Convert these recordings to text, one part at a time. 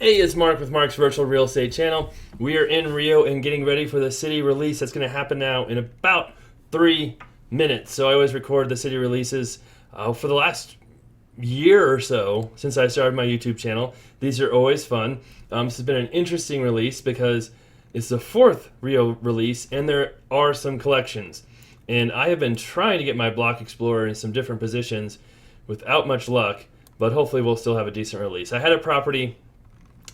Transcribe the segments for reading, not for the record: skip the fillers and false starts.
Hey, it's Mark with Mark's Virtual Real Estate Channel. We are in Rio and getting ready for the city release that's going to happen now in about 3 minutes. So I always record the city releases for the last year or so since I started my YouTube channel. These are always fun. This has been an interesting release because it's the fourth Rio release and there are some collections. And I have been trying to get my Block Explorer in some different positions without much luck, but hopefully we'll still have a decent release. I had a property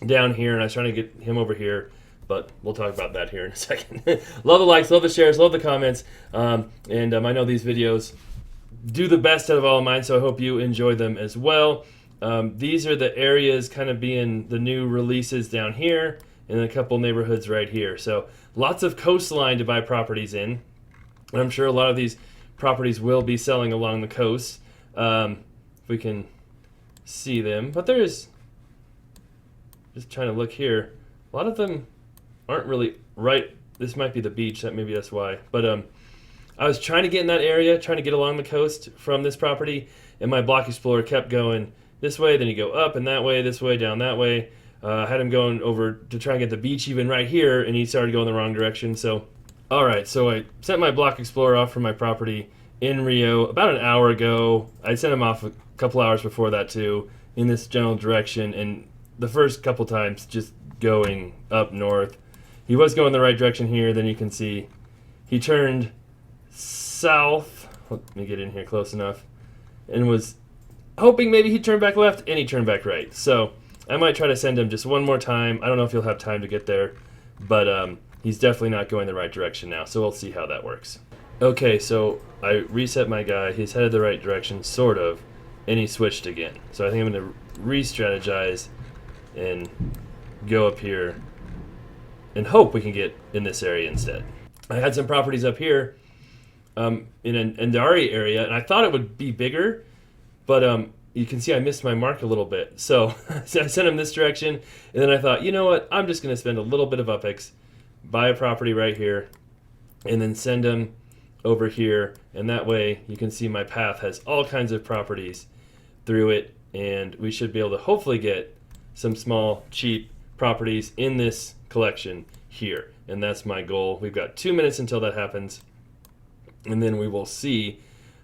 down here and I was trying to get him over here, but we'll talk about that here in a second. Love the likes, love the shares, love the comments, and I know these videos do the best out of all of mine, so I hope you enjoy them as well. These are the areas kind of being the new releases down here and a couple neighborhoods right here. So lots of coastline to buy properties in, and I'm sure a lot of these properties will be selling along the coast. If we can see them, but there's, just trying to look here, a lot of them aren't really right. This might be the beach, maybe that's why. But I was trying to get in that area, trying to get along the coast from this property, and my Block Explorer kept going this way, then you go up and that way, this way, down that way. I had him going over to try and get the beach even right here, and he started going the wrong direction. So, all right, so I sent my Block Explorer off from my property in Rio about an hour ago. I sent him off a couple hours before that too, in this general direction, and the first couple times just going up north. He was going the right direction here, then you can see he turned south. Let me get in here close enough. And was hoping maybe he'd turn back left, and he turned back right. So I might try to send him just one more time. I don't know if he'll have time to get there, but he's definitely not going the right direction now, so we'll see how that works. Okay, so I reset my guy. He's headed the right direction, sort of, and he switched again. So I think I'm going to re-strategize and go up here and hope we can get in this area instead. I had some properties up here in an Andari area, and I thought it would be bigger, but you can see I missed my mark a little bit. So I sent him this direction, and then I thought, you know what, I'm just going to spend a little bit of UPEX, buy a property right here, and then send him over here, and that way you can see my path has all kinds of properties through it, and we should be able to hopefully get some small, cheap properties in this collection here. And that's my goal. We've got 2 minutes until that happens, and then we will see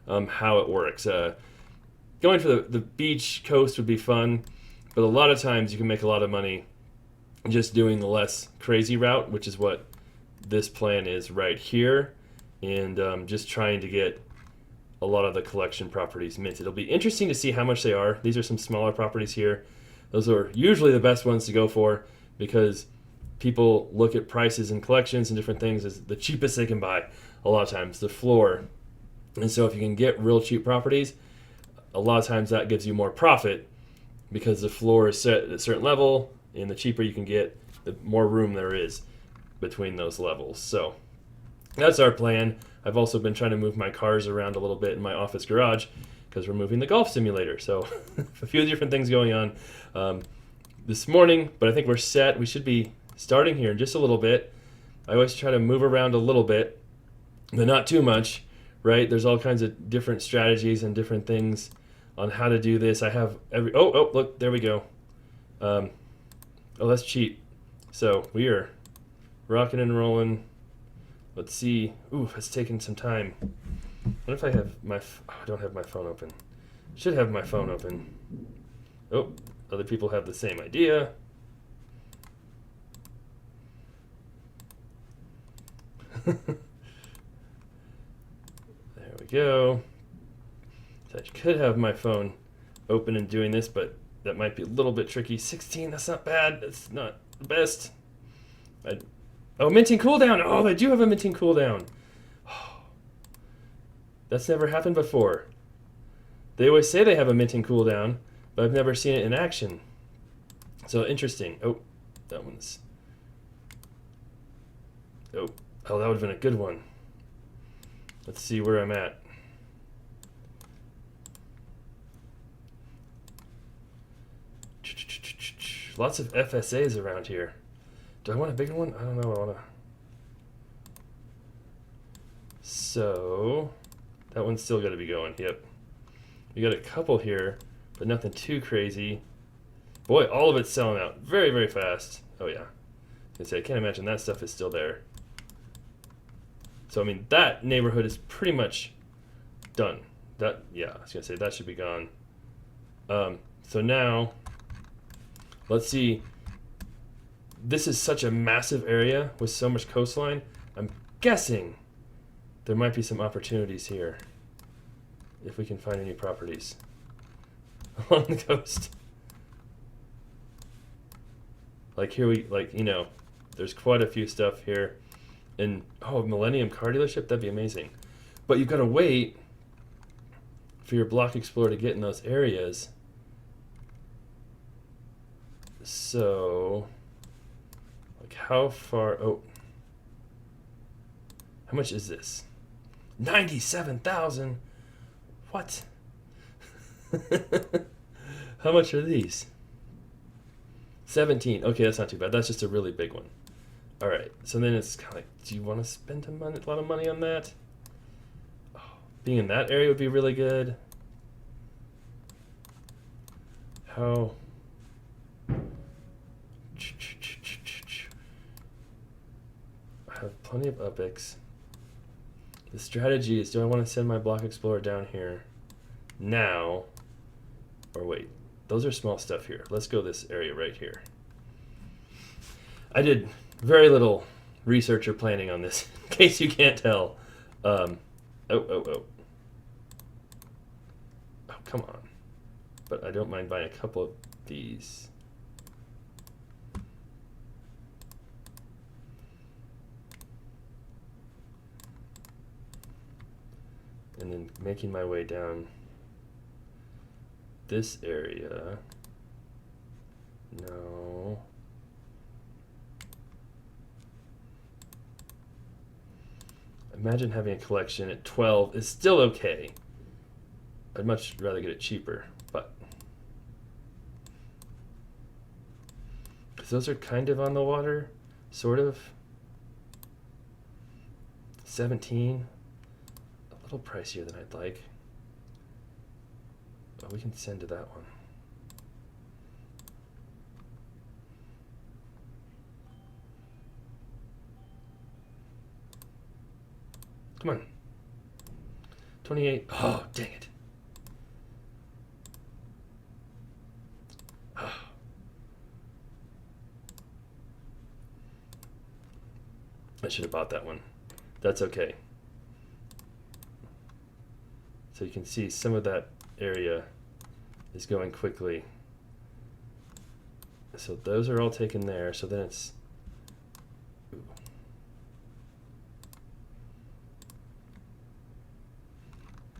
how it works. Going for the beach coast would be fun, but a lot of times you can make a lot of money just doing the less crazy route, which is what this plan is right here, and just trying to get a lot of the collection properties minted. It'll be interesting to see how much they are. These are some smaller properties here. Those are usually the best ones to go for because people look at prices and collections and different things as the cheapest they can buy a lot of times, the floor. And so if you can get real cheap properties, a lot of times that gives you more profit because the floor is set at a certain level, and the cheaper you can get, the more room there is between those levels. So that's our plan. I've also been trying to move my cars around a little bit in my office garage because we're moving the golf simulator. So a few different things going on this morning, but I think we're set. We should be starting here in just a little bit. I always try to move around a little bit, but not too much, right? There's all kinds of different strategies and different things on how to do this. I have oh, look, there we go. Oh, that's cheap. So we are rocking and rolling. Let's see. Ooh, it's taking some time. What if I have my... I don't have my phone open. Should have my phone open. Oh, other people have the same idea. There we go. So I could have my phone open and doing this, but that might be a little bit tricky. 16, that's not bad. That's not the best. Oh, minting cooldown. Oh, they do have a minting cooldown. That's never happened before. They always say they have a minting cooldown, but I've never seen it in action. So interesting. Oh, that one's... Oh, that would have been a good one. Let's see where I'm at. Lots of FSAs around here. Do I want a bigger one? I don't know. I want to... So... That one's still got to be going. Yep. We got a couple here, but nothing too crazy. Boy, all of it's selling out very, very fast. Oh yeah. I can't imagine that stuff is still there. So I mean, that neighborhood is pretty much done. That, yeah, I was gonna say that should be gone. So now, let's see. This is such a massive area with so much coastline. I'm guessing there might be some opportunities here if we can find any properties along the coast. Like here there's quite a few stuff here. And, oh, Millennium car dealership, that'd be amazing. But you've got to wait for your Block Explorer to get in those areas. So, like how far, how much is this? 97,000? What? How much are these? 17. Okay, that's not too bad. That's just a really big one. All right, so then it's kind of like, do you want to spend a lot of money on that? Oh, being in that area would be really good. How? I have plenty of UPX. The strategy is, do I want to send my Block Explorer down here now? Or wait, those are small stuff here. Let's go this area right here. I did very little research or planning on this, in case you can't tell. Oh, come on. But I don't mind buying a couple of these. And then making my way down this area. No. Imagine having a collection at 12 is still okay. I'd much rather get it cheaper, but because those are kind of on the water, sort of. 17, a little pricier than I'd like. But we can send to that one. Come on. 28. Oh, dang it. Oh. I should have bought that one. That's okay. So you can see some of that area is going quickly. So those are all taken there. So then it's... Ooh.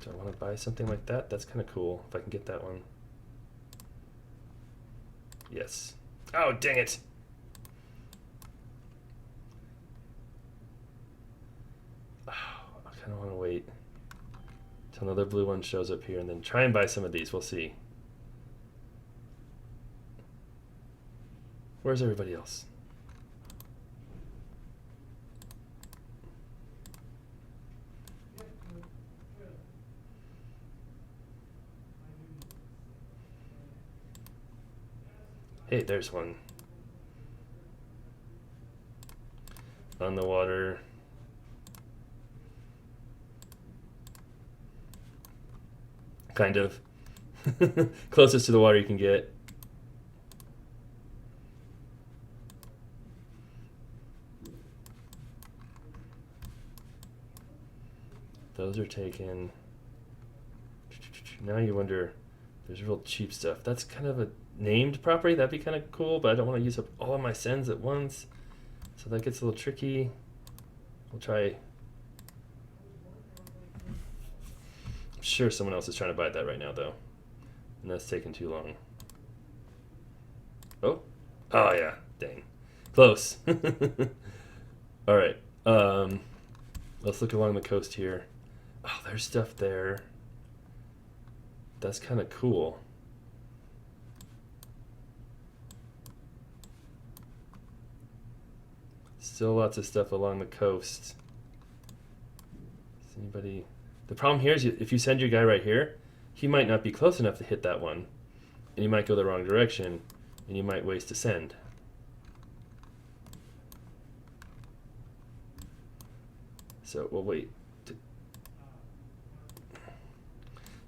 Do I want to buy something like that? That's kind of cool, if I can get that one. Yes. Oh, dang it! Oh, I kind of want to wait till another blue one shows up here and then try and buy some of these. We'll see. Where's everybody else? Hey, there's one. On the water. Kind of. Closest to the water you can get. Those are taken. Now you wonder, there's real cheap stuff. That's kind of a named property. That'd be kind of cool, but I don't want to use up all of my sends at once. So that gets a little tricky. We'll try. I'm sure someone else is trying to buy that right now, though. And that's taking too long. Oh. Oh, yeah. Dang. Close. All right. Let's look along the coast here. Oh, there's stuff there. That's kind of cool. Still lots of stuff along the coast. Is anybody... The problem here is if you send your guy right here, he might not be close enough to hit that one. And he might go the wrong direction. and you might waste a send. So we'll wait.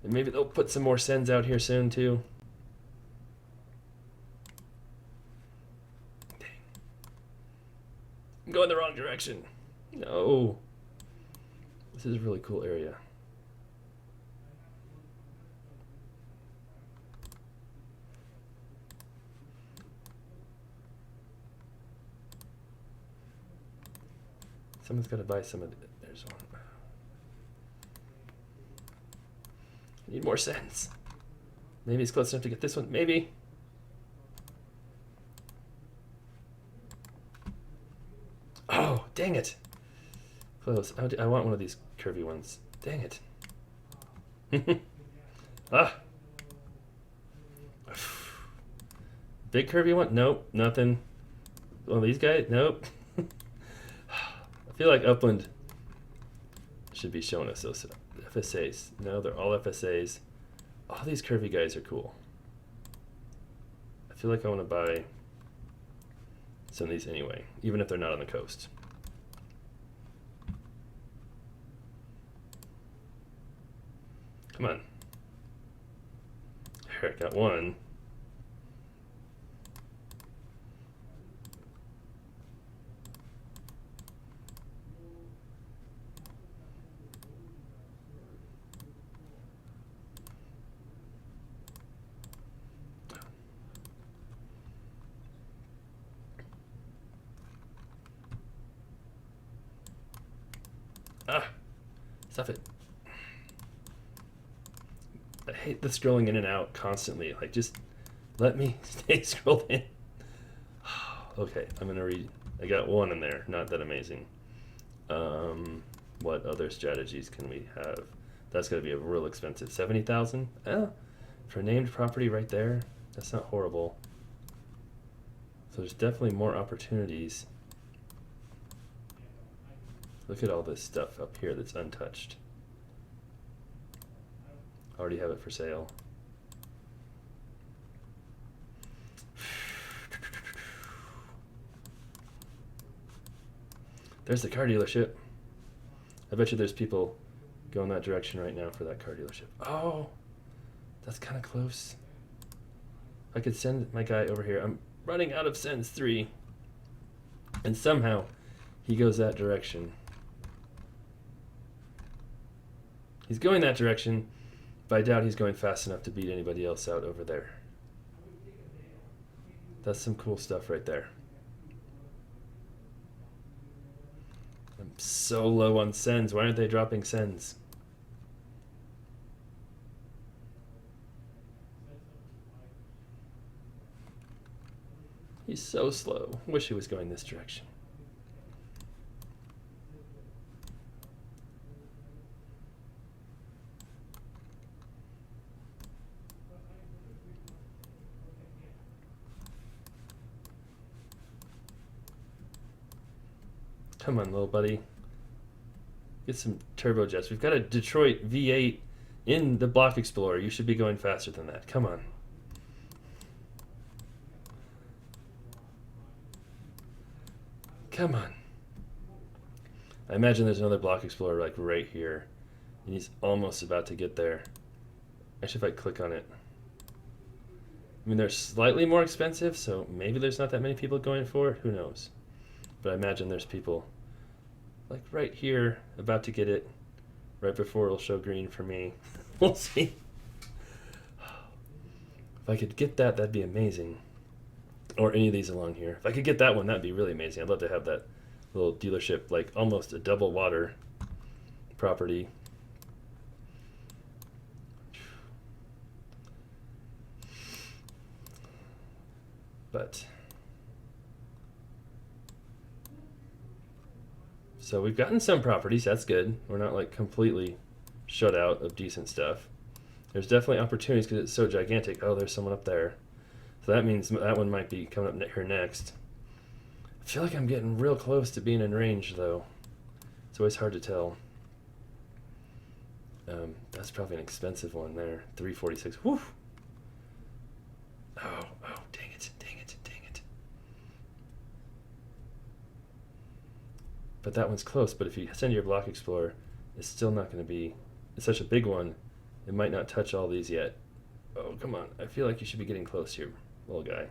And maybe they'll put some more sends out here soon too. Dang. I'm going the wrong direction. No. This is a really cool area. Someone's got to buy some of it. There's one. I need more cents. Maybe it's close enough to get this one. Maybe. Oh, dang it. Close. I want one of these curvy ones. Dang it. Ah. Big curvy one? Nope. Nothing. One of these guys? Nope. I feel like Upland should be showing us those FSAs. No, they're all FSAs. All these curvy guys are cool. I feel like I want to buy some of these anyway, even if they're not on the coast. Come on. There, got one. Ah, stop it. I hate the scrolling in and out constantly. Like, just let me stay scrolled in. Okay, I'm gonna read. I got one in there. Not that amazing. What other strategies can we have? That's gonna be a real expensive. 70,000. For named property right there. That's not horrible. So there's definitely more opportunities. Look at all this stuff up here that's untouched. Already have it for sale. There's the car dealership. I bet you there's people going that direction right now for that car dealership. Oh, that's kind of close. I could send my guy over here. I'm running out of sends 3. And somehow he goes that direction. He's going that direction, but I doubt he's going fast enough to beat anybody else out over there. That's some cool stuff right there. I'm so low on sends. Why aren't they dropping sends? He's so slow. Wish he was going this direction. Come on, little buddy. Get some turbojets. We've got a Detroit V8 in the Block Explorer. You should be going faster than that. Come on. Come on. I imagine there's another Block Explorer like right here. And he's almost about to get there. Actually, if I click on it. I mean, they're slightly more expensive, so maybe there's not that many people going for it. Who knows? But I imagine there's people like right here about to get it right before it'll show green for me. We'll see. If I could get that, that'd be amazing. Or any of these along here. If I could get that one, that'd be really amazing. I'd love to have that little dealership, like almost a double water property. But so we've gotten some properties. That's good. We're not like completely shut out of decent stuff. There's definitely opportunities because it's so gigantic. Oh, there's someone up there. So that means that one might be coming up here next. I feel like I'm getting real close to being in range, though. It's always hard to tell. That's probably an expensive one there. 346. Woo! Oh, dang it, dang But that one's close. But if you send your block explorer, it's still not going to be. It's such a big one. It might not touch all these yet. Oh, come on. I feel like you should be getting close here, little guy.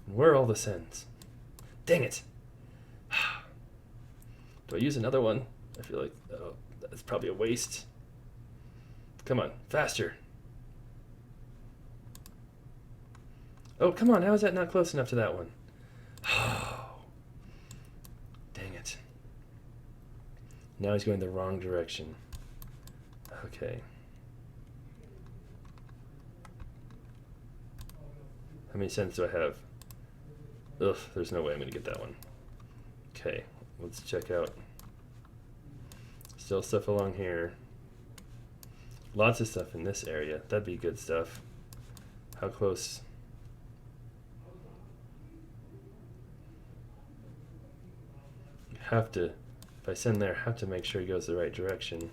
Where are all the sends? Dang it. Do I use another one? I feel like that's probably a waste. Come on, faster. Oh, come on. How is that not close enough to that one? Dang it. Now he's going the wrong direction. Okay. How many cents do I have? Ugh, there's no way I'm going to get that one. Okay, let's check out. Still stuff along here. Lots of stuff in this area. That'd be good stuff. How close? Have to, if I send there, have to make sure he goes the right direction.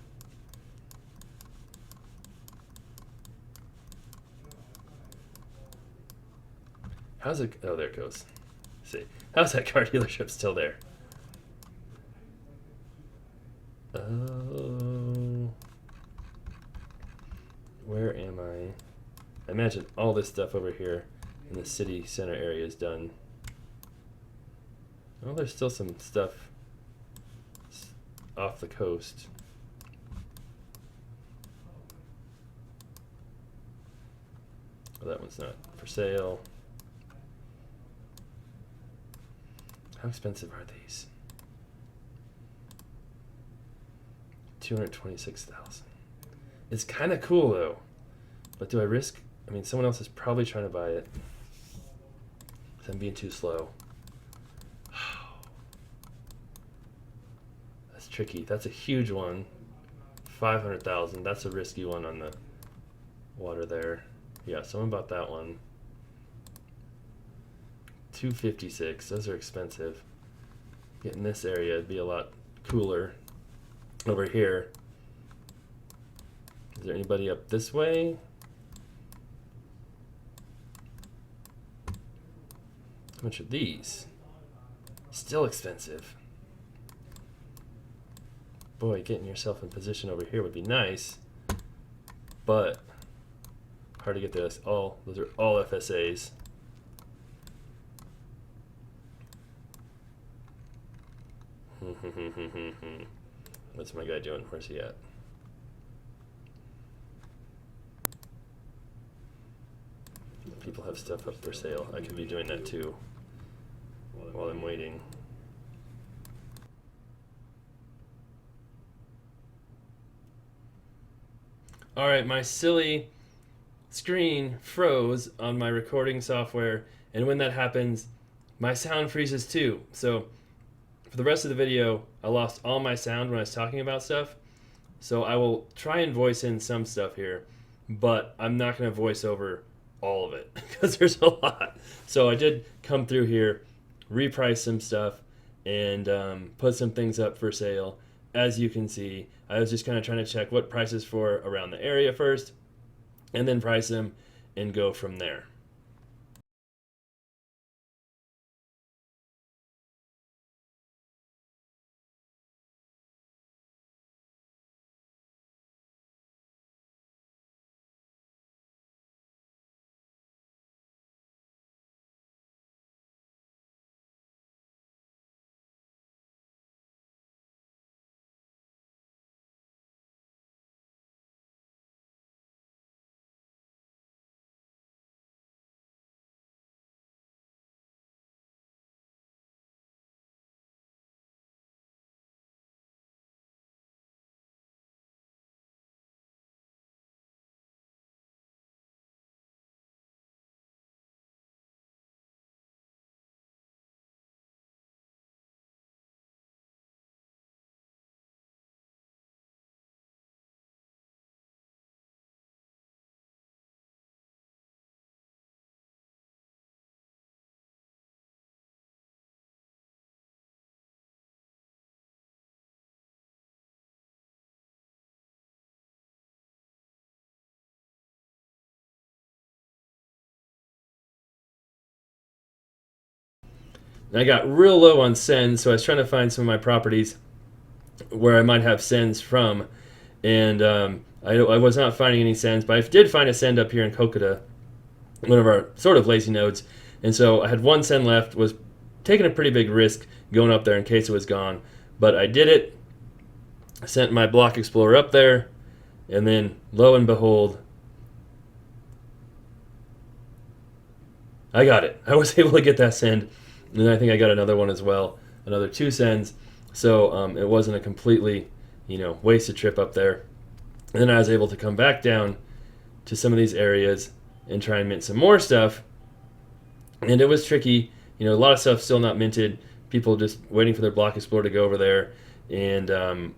How's it? Oh, there it goes. Let's see, how's that car dealership still there? Oh, where am I? I imagine all this stuff over here in the city center area is done. Well, there's still some stuff off the coast. Well, that one's not for sale. How expensive are these? 226,000. It's kind of cool though, but do I risk? I mean, someone else is probably trying to buy it. I'm being too slow. That's tricky. That's a huge one. 500,000. That's a risky one on the water there. Yeah, someone bought that one. 256. Those are expensive. Getting this area would be a lot cooler. Over here. Is there anybody up this way? How much are these? Still expensive. Boy, getting yourself in position over here would be nice, but hard to get those. Those are all FSAs. What's my guy doing? Where's he at? People have stuff up for sale. I could be doing that too while I'm waiting. All right, my silly screen froze on my recording software, and when that happens, my sound freezes too. So for the rest of the video, I lost all my sound when I was talking about stuff. So I will try and voice in some stuff here, but I'm not going to voice over all of it because there's a lot. So I did come through here, reprice some stuff, and put some things up for sale. As you can see, I was just kind of trying to check what prices for around the area first, and then price them and go from there. And I got real low on sends, so I was trying to find some of my properties where I might have sends from, and I was not finding any sends, but I did find a send up here in Kokota, one of our sort of lazy nodes, and so I had one send left, was taking a pretty big risk going up there in case it was gone, but I did it, sent my block explorer up there, and then lo and behold, I got it. I was able to get that send, and then I think I got another one as well, another 2 sends, so it wasn't a completely, wasted trip up there. And then I was able to come back down to some of these areas and try and mint some more stuff, and it was tricky. A lot of stuff still not minted. People just waiting for their block explorer to go over there, and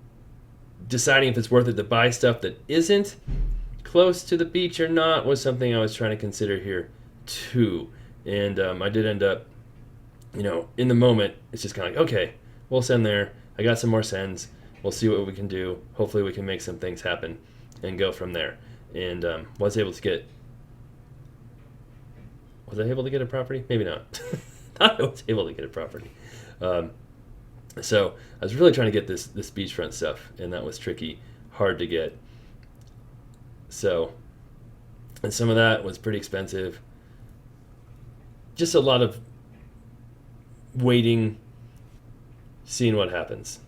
deciding if it's worth it to buy stuff that isn't close to the beach or not was something I was trying to consider here too. And I did end up, in the moment, it's just kind of like, okay, we'll send there. I got some more sends. We'll see what we can do. Hopefully we can make some things happen and go from there. And was I able to get a property? Maybe not. Thought I was able to get a property. So I was really trying to get this beachfront stuff, and that was tricky, hard to get. So, and some of that was pretty expensive. Just a lot of waiting, seeing what happens.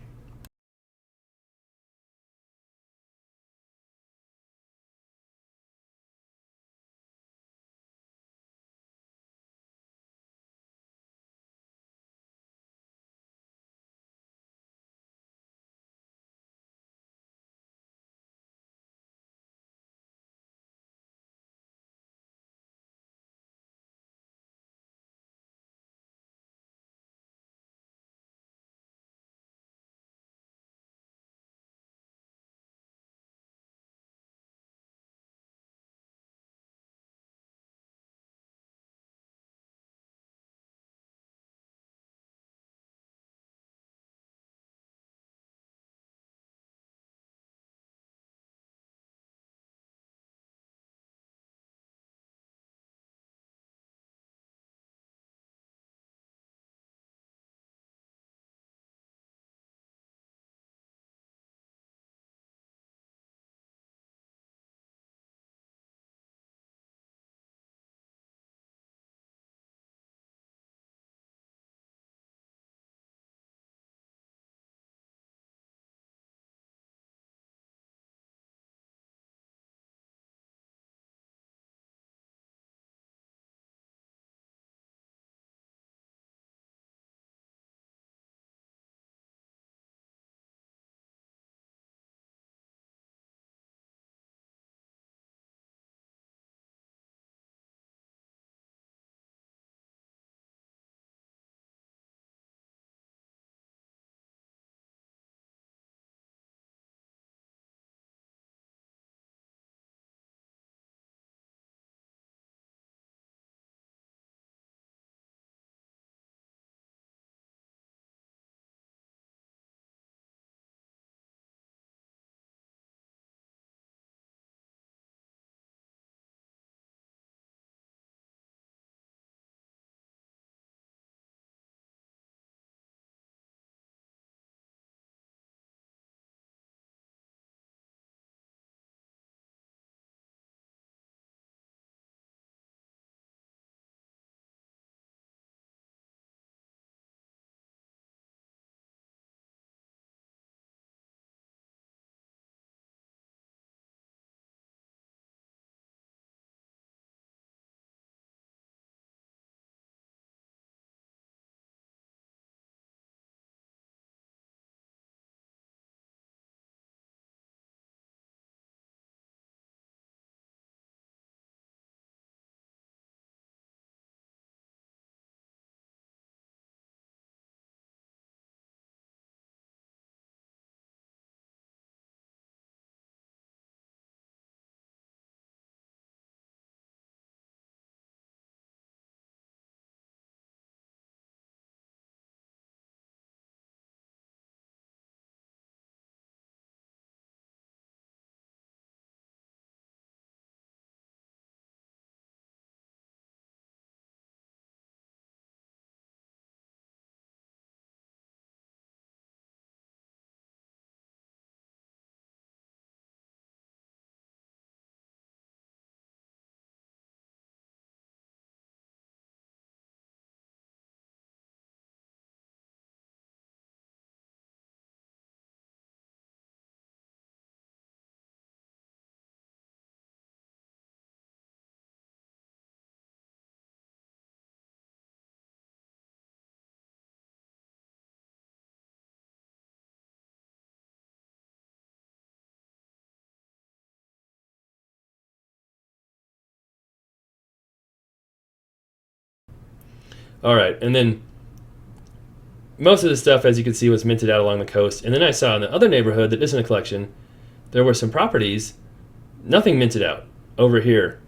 All right, and then most of the stuff, as you can see, was minted out along the coast. And then I saw in the other neighborhood that isn't a collection, there were some properties, nothing minted out over here,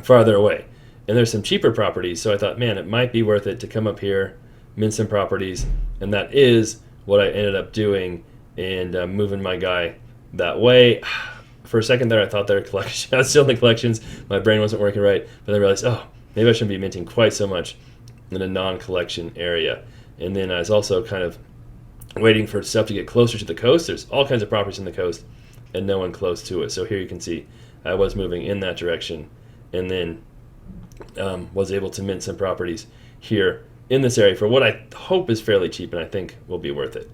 farther away. And there's some cheaper properties, so I thought, man, it might be worth it to come up here, mint some properties, and that is what I ended up doing, and moving my guy that way. For a second there, I thought they were collection. I was still in the collections. My brain wasn't working right, but I realized, oh, maybe I shouldn't be minting quite so much in a non-collection area. And then I was also kind of waiting for stuff to get closer to the coast. There's all kinds of properties in the coast, and no one close to it. So here you can see I was moving in that direction, and then was able to mint some properties here in this area for what I hope is fairly cheap, and I think will be worth it.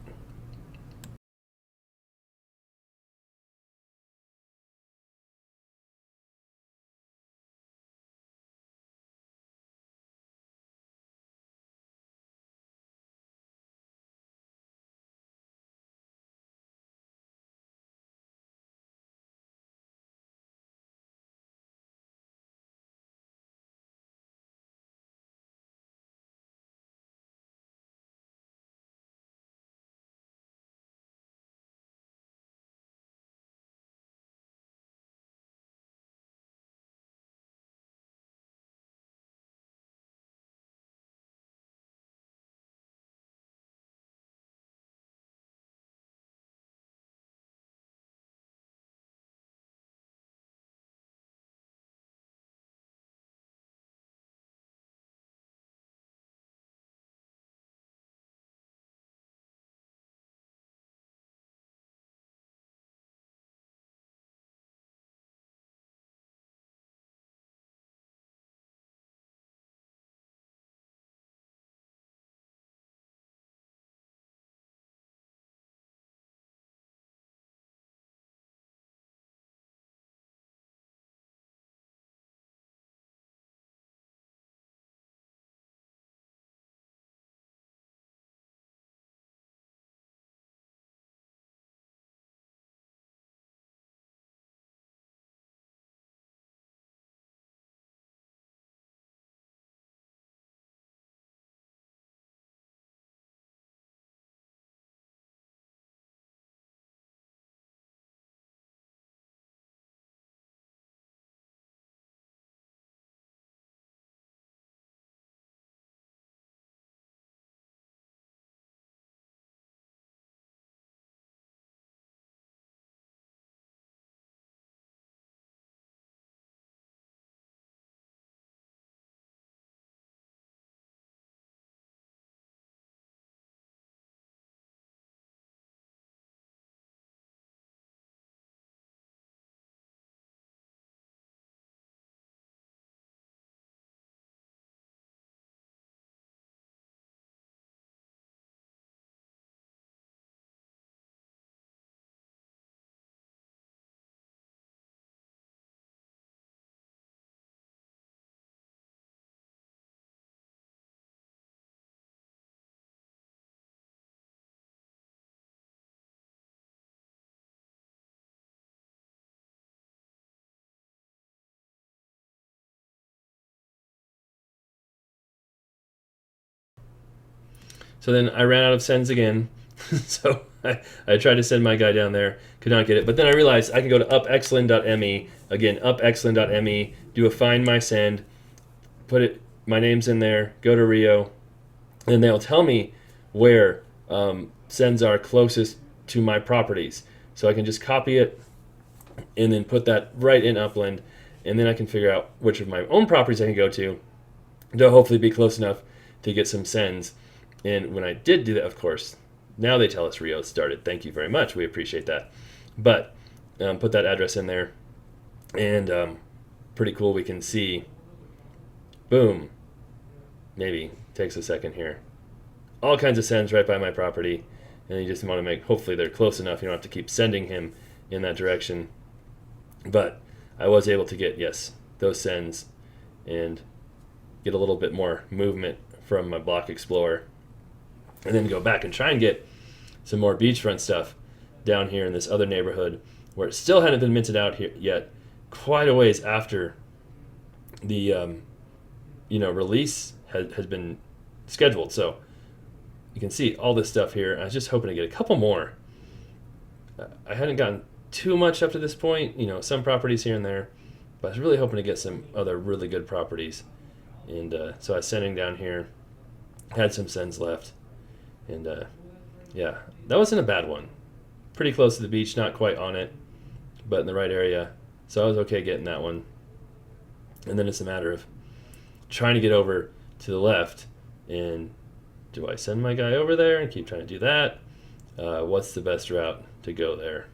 So then I ran out of sends again. So I tried to send my guy down there, could not get it. But then I realized I can go to upexland.me, again, upexland.me, do a find my send, put it, my name's in there, go to Rio, and they'll tell me where sends are closest to my properties. So I can just copy it and then put that right in Upland, and then I can figure out which of my own properties I can go to hopefully be close enough to get some sends. And when I did do that, of course, now they tell us Rio started. Thank you very much. We appreciate that. But put that address in there, and pretty cool. We can see, boom, maybe takes a second here. All kinds of sends right by my property. And you just want to make, hopefully they're close enough. You don't have to keep sending him in that direction. But I was able to get, yes, those sends and get a little bit more movement from my Block Explorer. And then go back and try and get some more beachfront stuff down here in this other neighborhood where it still hadn't been minted out here yet, quite a ways after the release has been scheduled. So you can see all this stuff here. I was just hoping to get a couple more. I hadn't gotten too much up to this point, some properties here and there, but I was really hoping to get some other really good properties. And so I was sending down here, had some sends left, and yeah, that wasn't a bad one. Pretty close to the beach, not quite on it, but in the right area. So I was okay getting that one. And then it's a matter of trying to get over to the left. And do I send my guy over there and keep trying to do that? What's the best route to go there?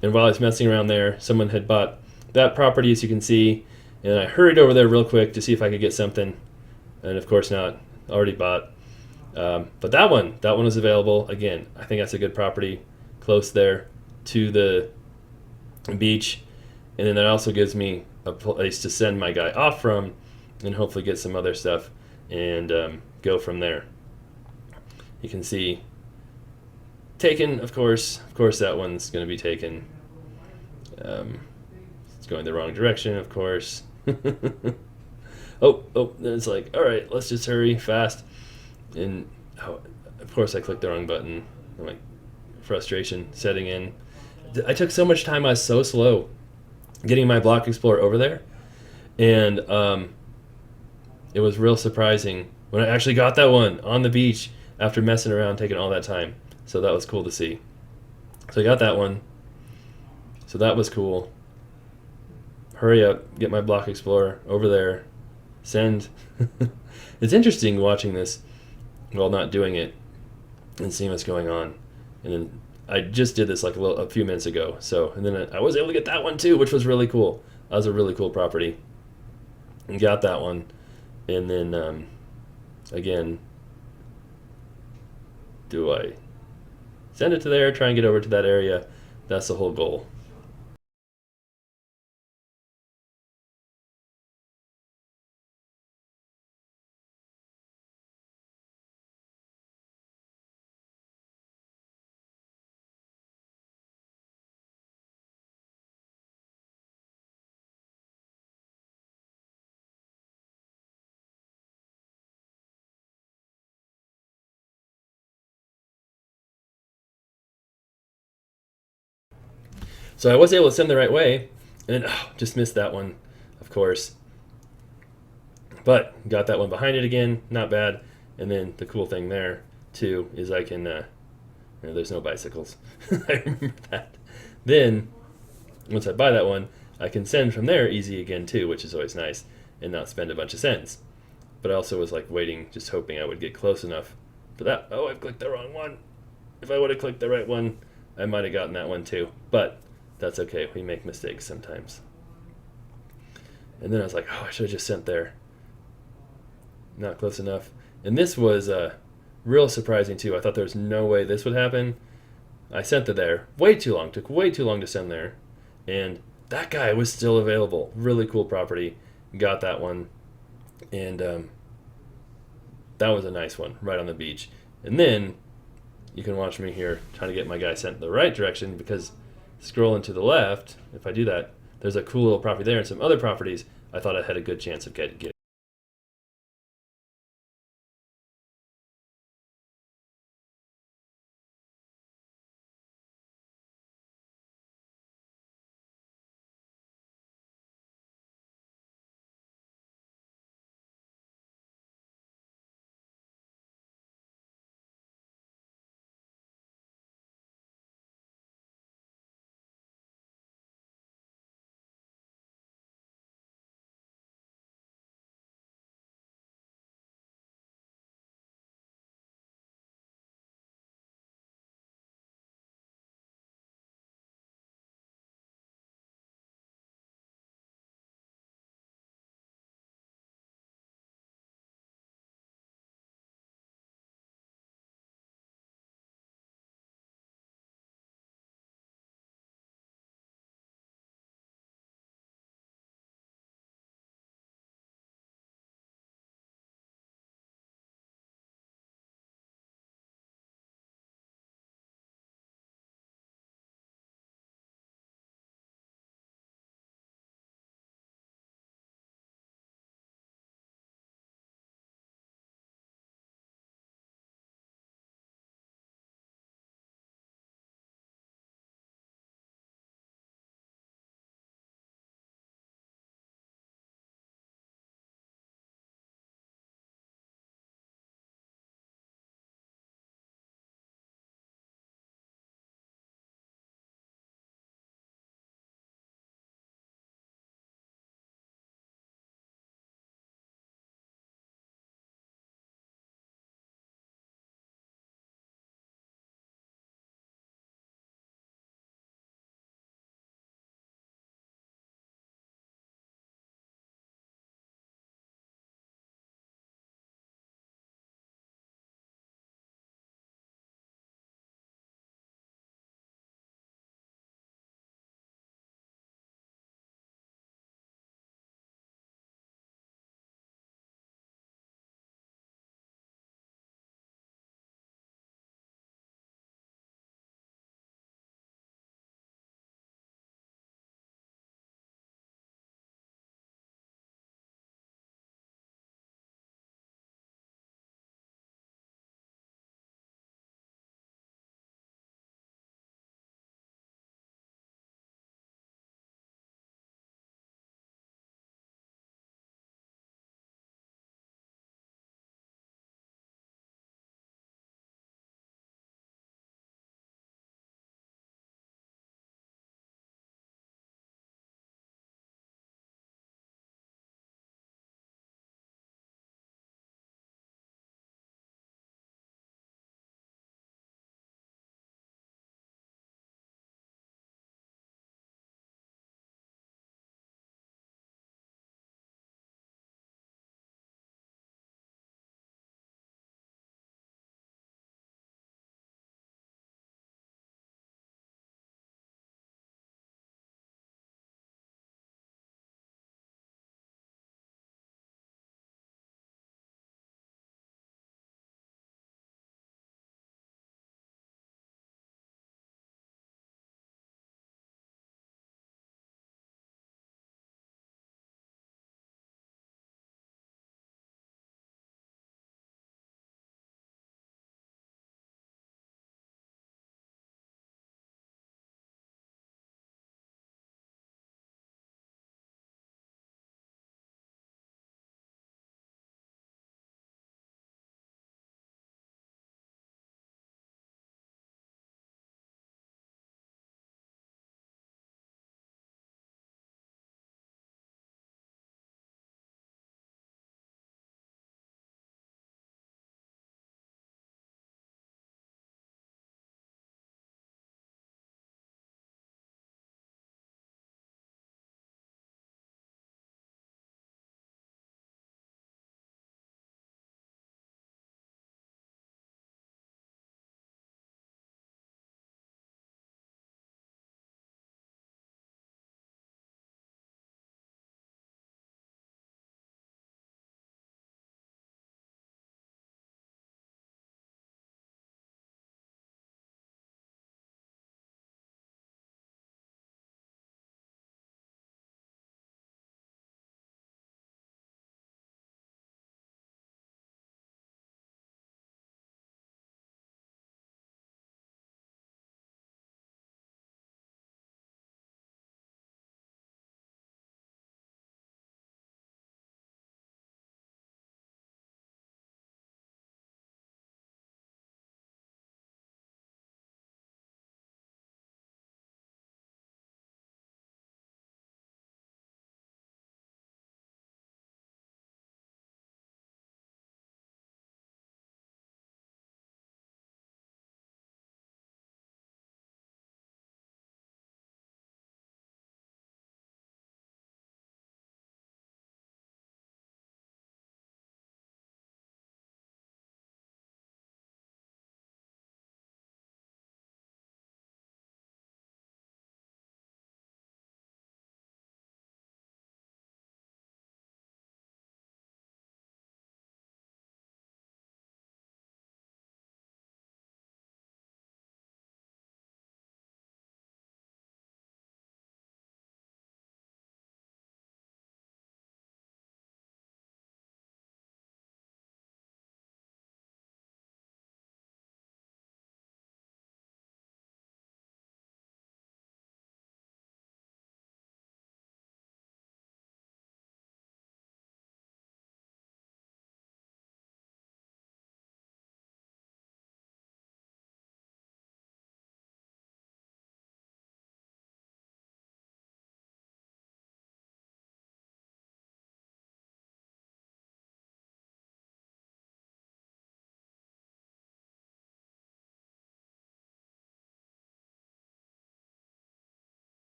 And while I was messing around there, someone had bought that property, as you can see, and I hurried over there real quick to see if I could get something. And of course not, already bought. But that one was available. Again, I think that's a good property, close there to the beach. And then that also gives me a place to send my guy off from and hopefully get some other stuff and go from there. You can see taken, of course that one's going to be taken. It's going the wrong direction, of course. oh, it's like, all right, let's just hurry fast. And of course I clicked the wrong button. I'm like, frustration setting in. I took so much time. I was so slow getting my Block Explorer over there, and it was real surprising when I actually got that one on the beach after messing around, taking all that time. So that was cool to see. So I got that one. So that was cool. Hurry up, get my Block Explorer over there, send. It's interesting watching this while not doing it and seeing what's going on. And then I just did this like a few minutes ago. So, and then I was able to get that one too, which was really cool. That was a really cool property. And got that one. And then, again, do I send it to there, try and get over to that area? That's the whole goal. So I was able to send the right way, and just missed that one, of course. But got that one behind it again, not bad. And then the cool thing there, too, is I can, there's no bicycles. I remember that. Then, once I buy that one, I can send from there easy again, too, which is always nice, and not spend a bunch of cents. But I also was like waiting, just hoping I would get close enough for that. Oh, I've clicked the wrong one. If I would have clicked the right one, I might have gotten that one too. But that's okay. We make mistakes sometimes. And then I was like, oh, I should have just sent there. Not close enough. And this was real surprising too. I thought there was no way this would happen. I sent it there. Way too long. Took way too long to send there. And that guy was still available. Really cool property. Got that one. And that was a nice one, right on the beach. And then you can watch me here trying to get my guy sent in the right direction, because scrolling to the left, if I do that, there's a cool little property there and some other properties I thought I had a good chance of getting.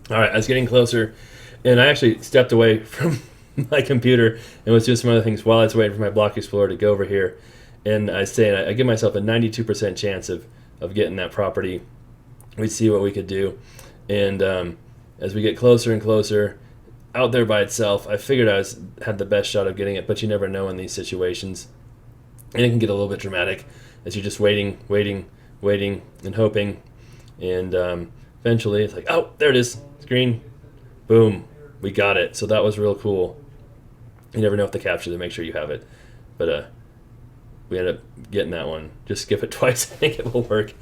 All right, I was getting closer, and I actually stepped away from my computer and was doing some other things while I was waiting for my Block Explorer to go over here. And I give myself a 92% chance of getting that property. We'd see what we could do. And as we get closer and closer, out there by itself, I figured had the best shot of getting it, but you never know in these situations. And it can get a little bit dramatic as you're just waiting, and hoping. And eventually it's like, oh, there it is, screen, boom, we got it. So that was real cool. You never know if the capture to make sure you have it. But we ended up getting that one. Just skip it twice, I think it will work.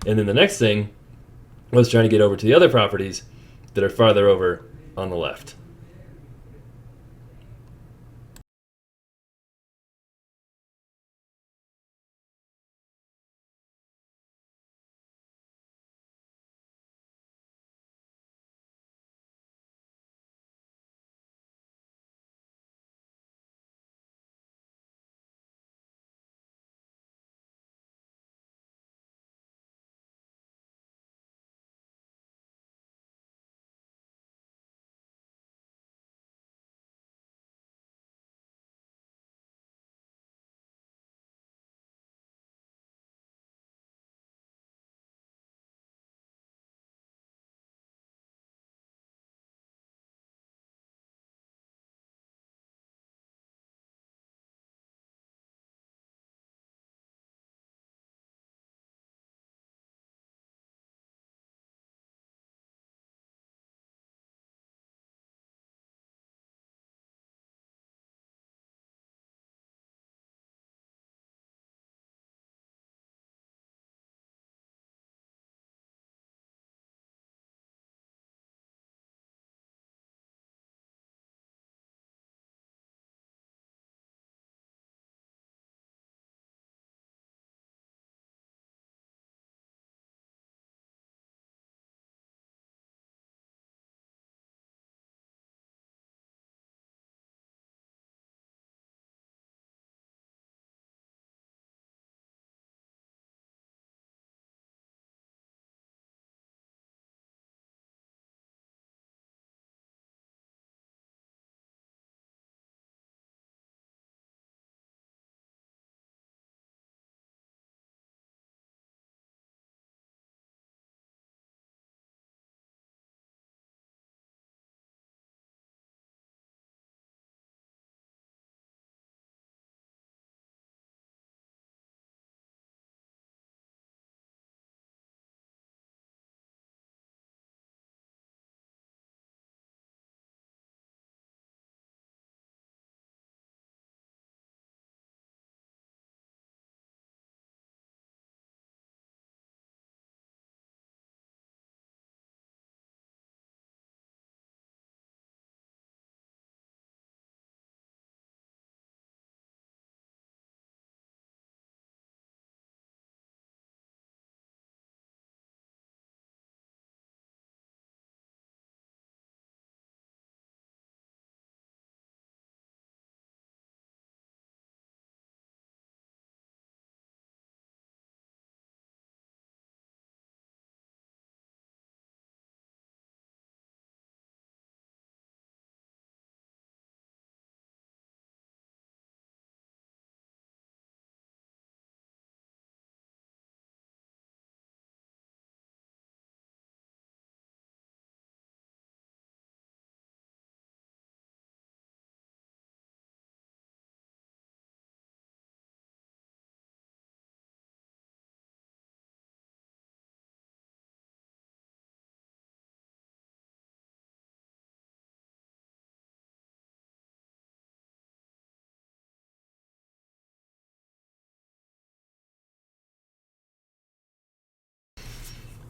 And then the next thing was trying to get over to the other properties that are farther over on the left.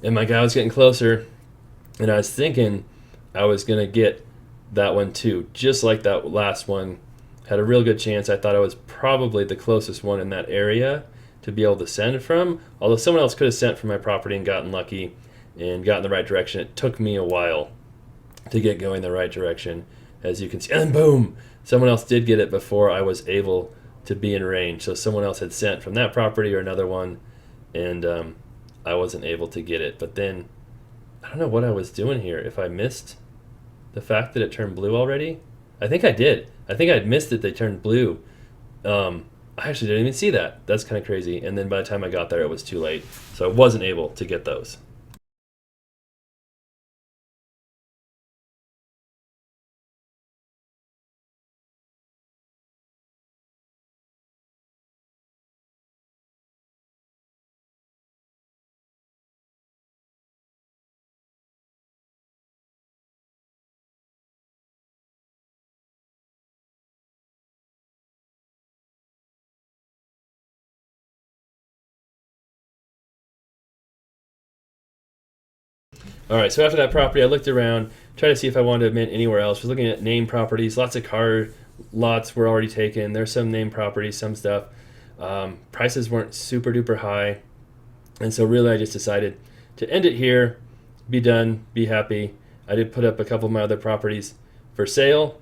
And my guy was getting closer, and I was thinking I was going to get that one too, just like that last one. Had a real good chance. I thought I was probably the closest one in that area to be able to send from, although someone else could have sent from my property and gotten lucky and got in the right direction. It took me a while to get going the right direction, as you can see. And then boom, someone else did get it before I was able to be in range. So someone else had sent from that property or another one, and I wasn't able to get it. But then I don't know what I was doing here. If I missed the fact that it turned blue already, I think I did. I think I'd missed it. They turned blue. I actually didn't even see that. That's kind of crazy. And then by the time I got there, it was too late. So I wasn't able to get those. All right, so after that property, I looked around, tried to see if I wanted to mint anywhere else. Was looking at name properties. Lots of car lots were already taken. There's some name properties, some stuff. Prices weren't super duper high. And so really I just decided to end it here, be done, be happy. I did put up a couple of my other properties for sale.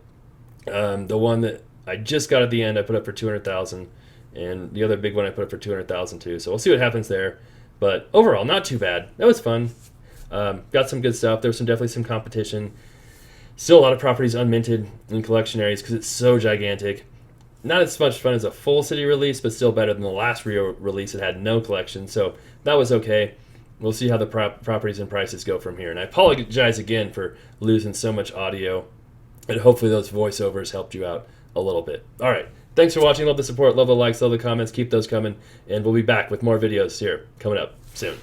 The one that I just got at the end, I put up for 200,000, and the other big one I put up for 200,000 too. So we'll see what happens there. But overall, not too bad. That was fun. Got some good stuff. There was definitely some competition. Still a lot of properties unminted in collection areas because it's so gigantic. Not as much fun as a full city release, but still better than the last Rio release that had no collection. So that was okay. We'll see how the properties and prices go from here. And I apologize again for losing so much audio. And hopefully those voiceovers helped you out a little bit. All right. Thanks for watching. Love the support. Love the likes. Love the comments. Keep those coming. And we'll be back with more videos here coming up soon.